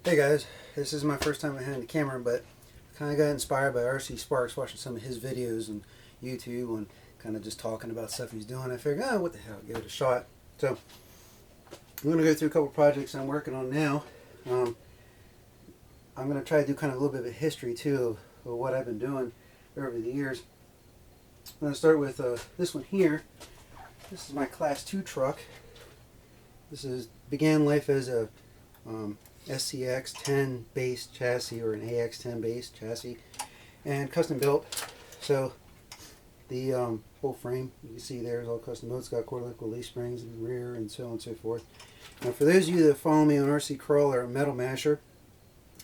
Hey guys, this is my first time behind the camera, but kind of got inspired by RC Sparks watching some of his videos on YouTube and kind of just talking about stuff he's doing. I figured, what the hell, give it a shot. So I'm going to go through a couple projects I'm working on now. I'm going to try to do kind of a little bit of a history too of what I've been doing over the years. I'm going to start with this one here. This is my Class 2 truck. Began life as a SCX 10 base chassis or an AX 10 base chassis and custom built. So the whole frame you can see there is all custom built. It's got quarter liquid leaf springs in the rear and so on and so forth. Now for those of you that follow me on RC Crawler, Metal Masher,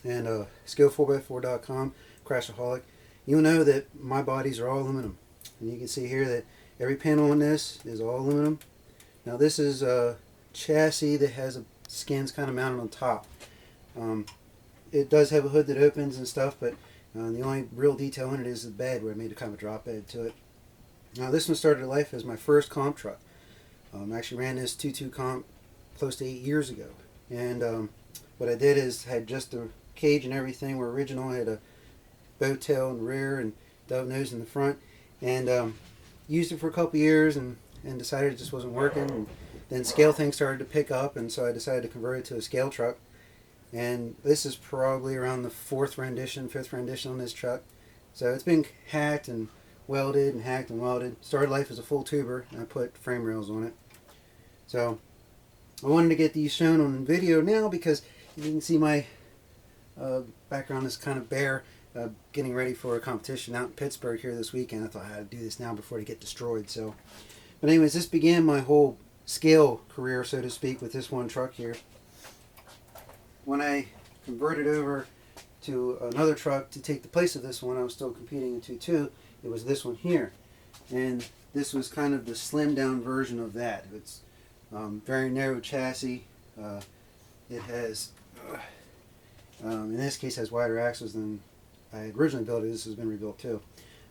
and Skill4x4.com, Crashaholic, you'll know that my bodies are all aluminum. And you can see here that every panel on this is all aluminum. Now this is a chassis that has a skins kind of mounted on top. It does have a hood that opens and stuff, but the only real detail in it is the bed, where I made a kind of a drop bed to it. Now this one started life as my first comp truck. I actually ran this 2.2 comp close to 8 years ago, and what I did is had just the cage and everything were original. I had a bow tail in the rear and dove nose in the front, and used it for a couple years and decided it just wasn't working. And then scale things started to pick up, and so I decided to convert it to a scale truck. And this is probably around the fifth rendition on this truck. So it's been hacked and welded and hacked and welded. Started life as a full tuber, and I put frame rails on it. So I wanted to get these shown on video now because you can see my background is kind of bare. Getting ready for a competition out in Pittsburgh here this weekend. I thought I had to do this now before they get destroyed. So, but anyways, this began my whole scale career, so to speak, with this one truck here. When I converted over to another truck to take the place of this one, I was still competing in 2.2. It was this one here, and this was kind of the slimmed down version of that. It's very narrow chassis. It has, in this case, has wider axles than I had originally built it. This has been rebuilt too.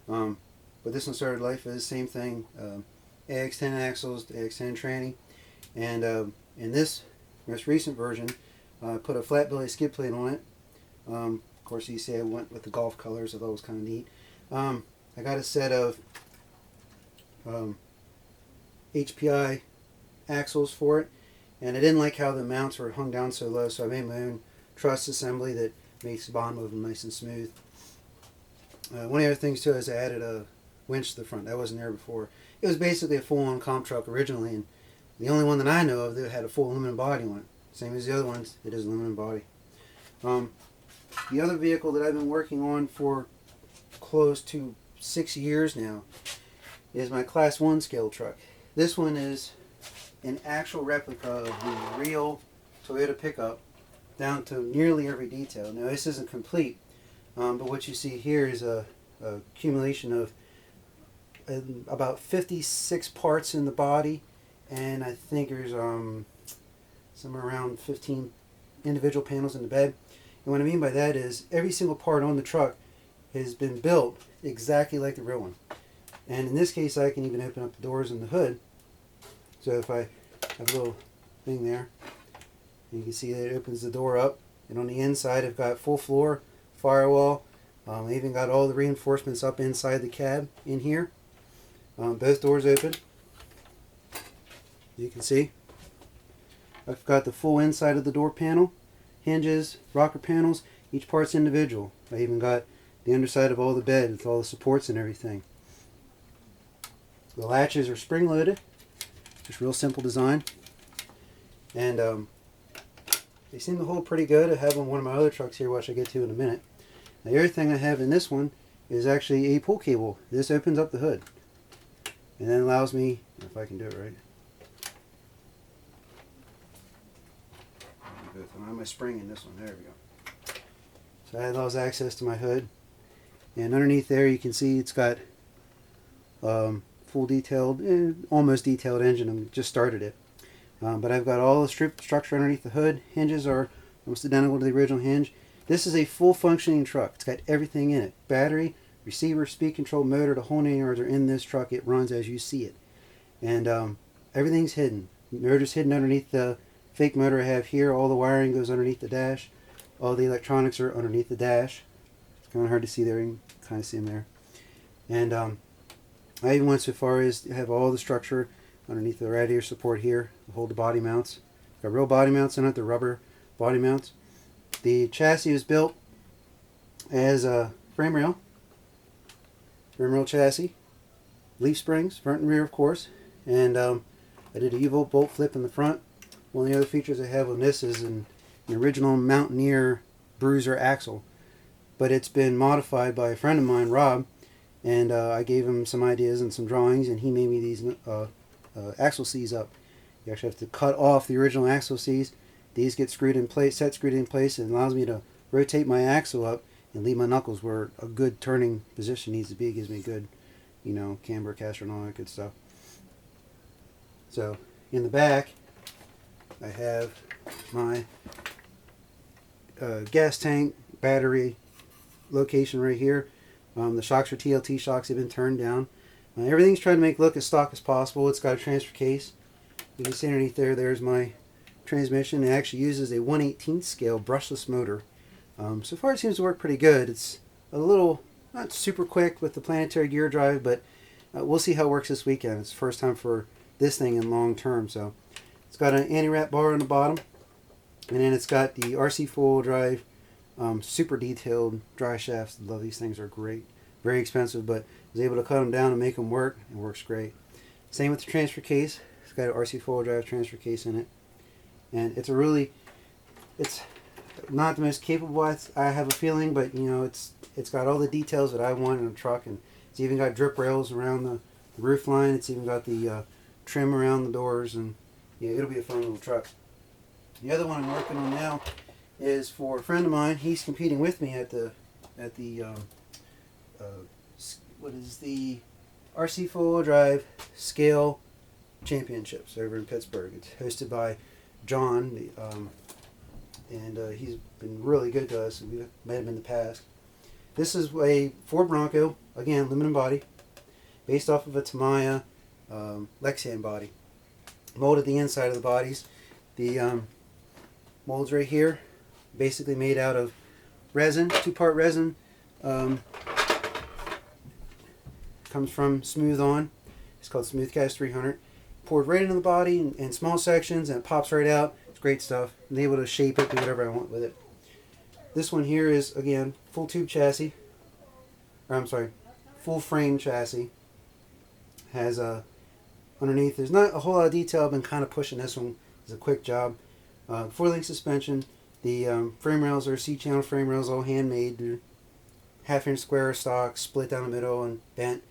But this one started life as the same thing. AX10 axles, AX10 tranny, and in this most recent version, I put a flat belly skid plate on it. Of course, you see I went with the golf colors. I thought it was kind of neat. I got a set of HPI axles for it, and I didn't like how the mounts were hung down so low, so I made my own truss assembly that makes the bottom of them nice and smooth. One of the other things too is I added a winch to the front. That wasn't there before. It was basically a full-on comp truck originally, and the only one that I know of that had a full aluminum body on it. Same as the other ones, it is aluminum body. The other vehicle that I've been working on for close to 6 years now is my Class 1 scale truck. This one is an actual replica of the real Toyota pickup, down to nearly every detail. Now this isn't complete, but what you see here is a accumulation of about 56 parts in the body, and I think there's somewhere around 15 individual panels in the bed. And what I mean by that is every single part on the truck has been built exactly like the real one. And in this case, I can even open up the doors and the hood. So if I have a little thing there, you can see that it opens the door up, and on the inside I've got full floor, firewall. I even got all the reinforcements up inside the cab in here. Both doors open. You can see I've got the full inside of the door panel, hinges, rocker panels. Each part's individual. I even got the underside of all the bed with all the supports and everything. The latches are spring loaded. Just real simple design, and they seem to hold pretty good. I have on one of my other trucks here, which I'll get to in a minute. Now, the other thing I have in this one is actually a pull cable. This opens up the hood, and then allows me, if I can do it right. I have my spring in this one. There we go. So that allows access to my hood, and underneath there you can see it's got full detailed, almost detailed engine. I just started it. But I've got all the strip structure underneath the hood. Hinges are almost identical to the original hinge. This is a full functioning truck. It's got everything in it. Battery, receiver, speed control, motor, the whole 9 yards are in this truck. It runs as you see it. And everything's hidden. The motor's hidden underneath the fake motor I have here. All the wiring goes underneath the dash. All the electronics are underneath the dash. It's kind of hard to see there. You can kind of see them there. And I even went so far as to have all the structure underneath the radiator support here to hold the body mounts. Got real body mounts in it, the rubber body mounts. The chassis was built as a frame rail chassis, leaf springs, front and rear of course, and I did a U-bolt bolt flip in the front. One of the other features I have on this is an original Mountaineer bruiser axle, but it's been modified by a friend of mine, Rob, and I gave him some ideas and some drawings, and he made me these axle C's up. You actually have to cut off the original axle C's. These get screwed in place, screwed in place, and allows me to rotate my axle up and leave my knuckles where a good turning position needs to be. It gives me good, camber, caster, and all that good stuff. So in the back, I have my gas tank battery location right here. The shocks are TLT shocks. They've been turned down. Everything's trying to make it look as stock as possible. It's got a transfer case. You can see underneath there, there's my transmission. It actually uses a 1/18 scale brushless motor. So far it seems to work pretty good. It's a little, not super quick with the planetary gear drive, but we'll see how it works this weekend. It's the first time for this thing in long term. So it's got an anti-wrap bar on the bottom, and then it's got the RC four-wheel drive super detailed dry shafts. I love these things, are great. Very expensive, but I was able to cut them down and make them work. It works great. Same with the transfer case. It's got an RC four-wheel drive transfer case in it, and it's not the most capable, I have a feeling, but it's got all the details that I want in a truck, and it's even got drip rails around the roof line. It's even got the trim around the doors, and it'll be a fun little truck. The other one I'm working on now is for a friend of mine. He's competing with me at the RC four-wheel drive scale championships over in Pittsburgh. It's hosted by John, and he's been really good to us. We've met him in the past. This is a Ford Bronco, again, aluminum body, based off of a Tamiya Lexan body. Molded the inside of the bodies. The molds right here, basically made out of resin, two-part resin. Comes from Smooth On. It's called Smooth Cast 300. Poured right into the body in small sections, and it pops right out. It's great stuff. I'm able to shape it, do whatever I want with it. This one here is, again, full tube chassis. Full frame chassis. Has underneath, there's not a whole lot of detail. I've been kind of pushing this one. It's a quick job. 4-link suspension. The frame rails are C-channel frame rails, all handmade. They're half-inch square stock, split down the middle and bent.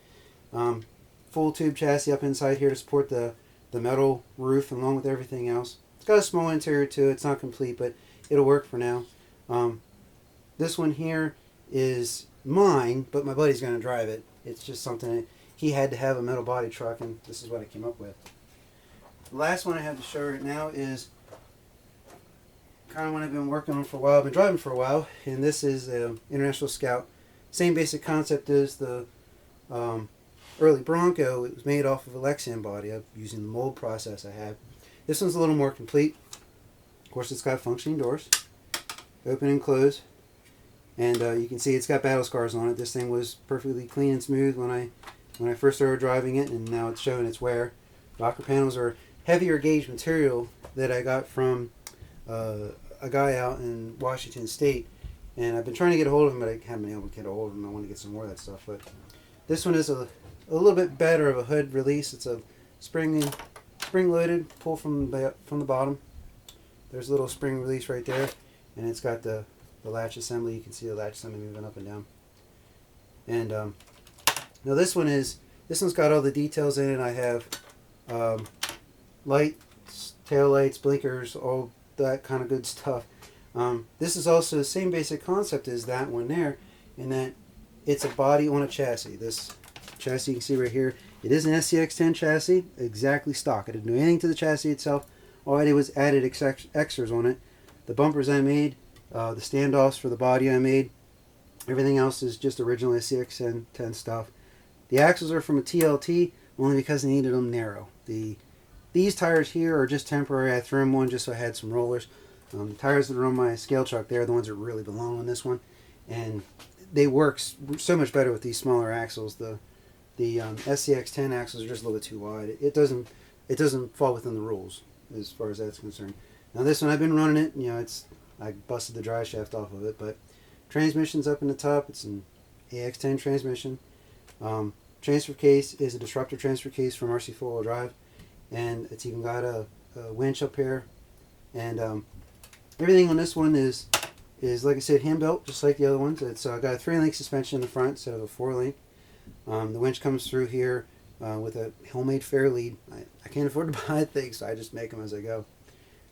Full tube chassis up inside here to support the metal roof along with everything else. It's got a small interior too. It's not complete, but it'll work for now. This one here is mine, but my buddy's going to drive it. It's just something that he had to have a metal body truck, and this is what I came up with. The last one I have to show right now is kind of one I've been working on for a while. I've been driving for a while, and this is the International Scout. Same basic concept as the early Bronco. It was made off of a Lexan body. I'm using the mold process I have. This one's a little more complete. Of course, it's got functioning doors, open and close, and you can see it's got battle scars on it. This thing was perfectly clean and smooth when I first started driving it, and now it's showing its wear. Rocker panels are heavier gauge material that I got from a guy out in Washington State, and I've been trying to get a hold of him, but I haven't been able to get a hold of him. I want to get some more of that stuff, but this one is a little bit better of a hood release. It's a spring-loaded, pull from the bottom. There's a little spring release right there, and it's got the latch assembly. You can see the latch assembly moving up and down. And now this one's got all the details in it. I have lights, tail lights, blinkers, all that kind of good stuff. This is also the same basic concept as that one there, in that it's a body on a chassis. This chassis you can see right here, it is an SCX-10 chassis, exactly stock. I didn't do anything to the chassis itself. All I did was added extras on it. The bumpers I made, the standoffs for the body I made. Everything else is just original SCX-10 stuff. The axles are from a TLT only because I needed them narrow. These tires here are just temporary. I threw them on just so I had some rollers. The tires that are on my scale truck, they're the ones that really belong on this one, and they work so much better with these smaller axles. The SCX10 axles are just a little bit too wide. It doesn't fall within the rules as far as that's concerned. Now this one, I've been running it. I busted the drive shaft off of it, but transmission's up in the top. It's an AX10 transmission. Transfer case is a disruptor transfer case from RC 4-wheel drive, and it's even got a winch up here, and everything on this one is like I said, hand built, just like the other ones. It's got a 3-link suspension in the front instead of a 4-link. The winch comes through here with a homemade fair lead. I can't afford to buy things, so I just make them as I go.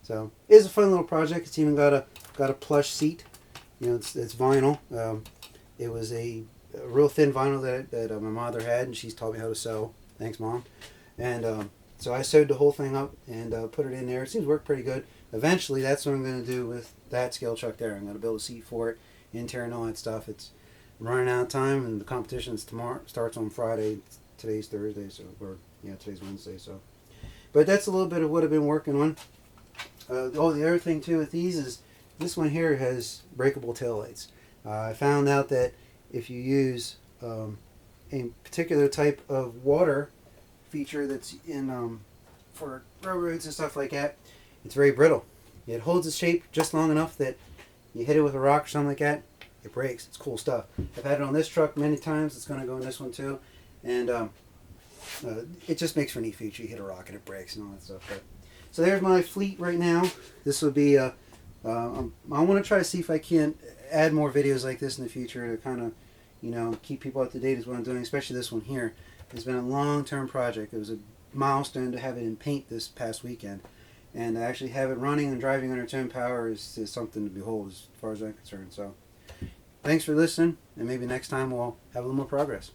So it is a fun little project. It's even got a plush seat. It's vinyl. It was a real thin vinyl that my mother had, and she's taught me how to sew. Thanks, Mom. And so I sewed the whole thing up and put it in there. It seems to work pretty good. Eventually, that's what I'm going to do with that scale truck there. I'm going to build a seat for it, interior and all that stuff. I'm running out of time, and the competition starts on Friday. Today's Thursday, today's Wednesday. So, but that's a little bit of what I've been working on. The other thing too with these is this one here has breakable taillights. I found out that if you use a particular type of water feature that's in for railroads and stuff like that, it's very brittle. It holds its shape just long enough that you hit it with a rock or something like that, it breaks. It's cool stuff. I've had it on this truck many times. It's going to go on this one too, and it just makes for a neat feature. You hit a rock and it breaks and all that stuff. So there's my fleet right now. This would be I want to try to see if I can add more videos like this in the future to kind of keep people up to date as what I'm doing, especially this one here. It's been a long-term project. It was a milestone to have it in paint this past weekend, and to actually have it running and driving under 10 power is something to behold as far as I'm concerned. So thanks for listening, and maybe next time we'll have a little more progress.